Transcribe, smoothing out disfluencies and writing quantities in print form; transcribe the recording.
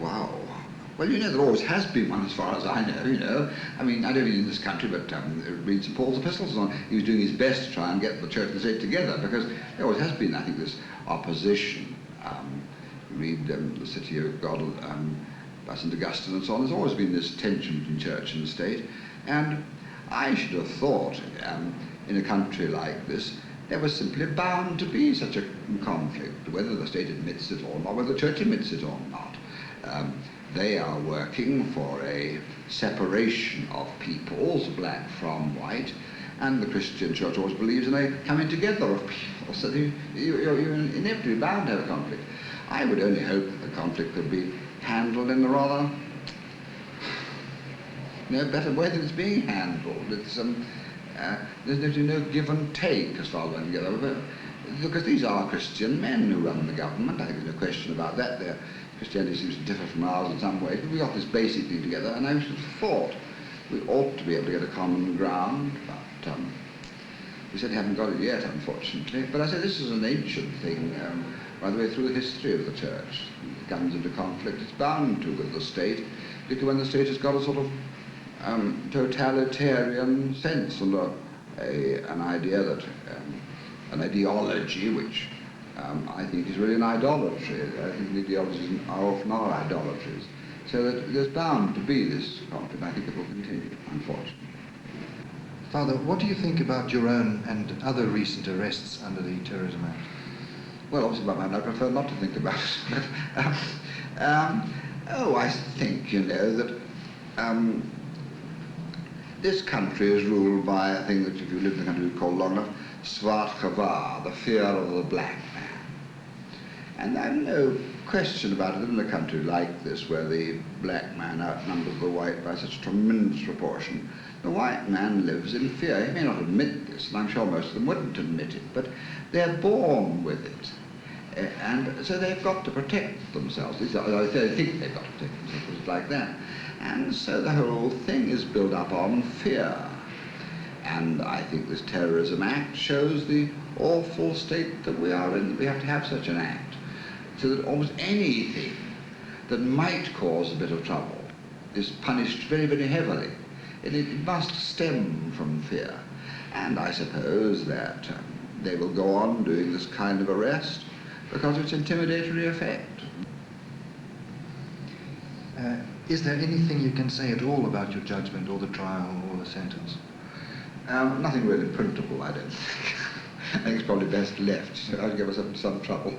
Wow. Well, you know, there always has been one as far as I know, you know. I mean, I don't mean in this country, but read St. Paul's epistles and on. He was doing his best to try and get the church and the state together, because there always has been, I think, this opposition. Read the City of God by St. Augustine and so on. There's always been this tension between church and state. And I should have thought, in a country like this, there was simply bound to be such a conflict, whether the state admits it or not, whether the church admits it or not. They are working for a separation of peoples, black from white, and the Christian church always believes in a coming together of people, so you're inevitably bound to have a conflict. I would only hope that the conflict could be handled in a rather better way than it's being handled. It's, there's no give and take as far as I'm together, because these are Christian men who run the government. I think there's no question about that. Christianity seems to differ from ours in some ways, but we got this basic thing together, and I should have thought we ought to be able to get a common ground, but we certainly haven't got it yet, unfortunately. But I say this is an ancient thing, right the way through the history of the church. It comes into conflict, it's bound to with the state, particularly when the state has got a sort of totalitarian sense and an idea that, an ideology which I think is really an idolatry. I think the ideologies are often idolatries. So that there's bound to be this conflict. I think it will continue, unfortunately. Father, what do you think about your own and other recent arrests under the Terrorism Act? Well, obviously, about mine, I prefer not to think about it. But, I think, you know, that this country is ruled by a thing that, if you live in the country, we call long enough, swart gevaar, the fear of the black man. And I've no question about it in a country like this, where the black man outnumbers the white by such a tremendous proportion. The white man lives in fear. He may not admit this, and I'm sure most of them wouldn't admit it, but they're born with it. And so they've got to protect themselves. They think they've got to protect themselves, like that. And so the whole thing is built up on fear. And I think this Terrorism Act shows the awful state that we are in. We have to have such an act, so that almost anything that might cause a bit of trouble is punished very, very heavily. It must stem from fear. And I suppose that they will go on doing this kind of arrest because of its intimidatory effect. Is there anything you can say at all about your judgment or the trial or the sentence? Nothing really printable, I don't think. I think it's probably best left. I'll give us some trouble.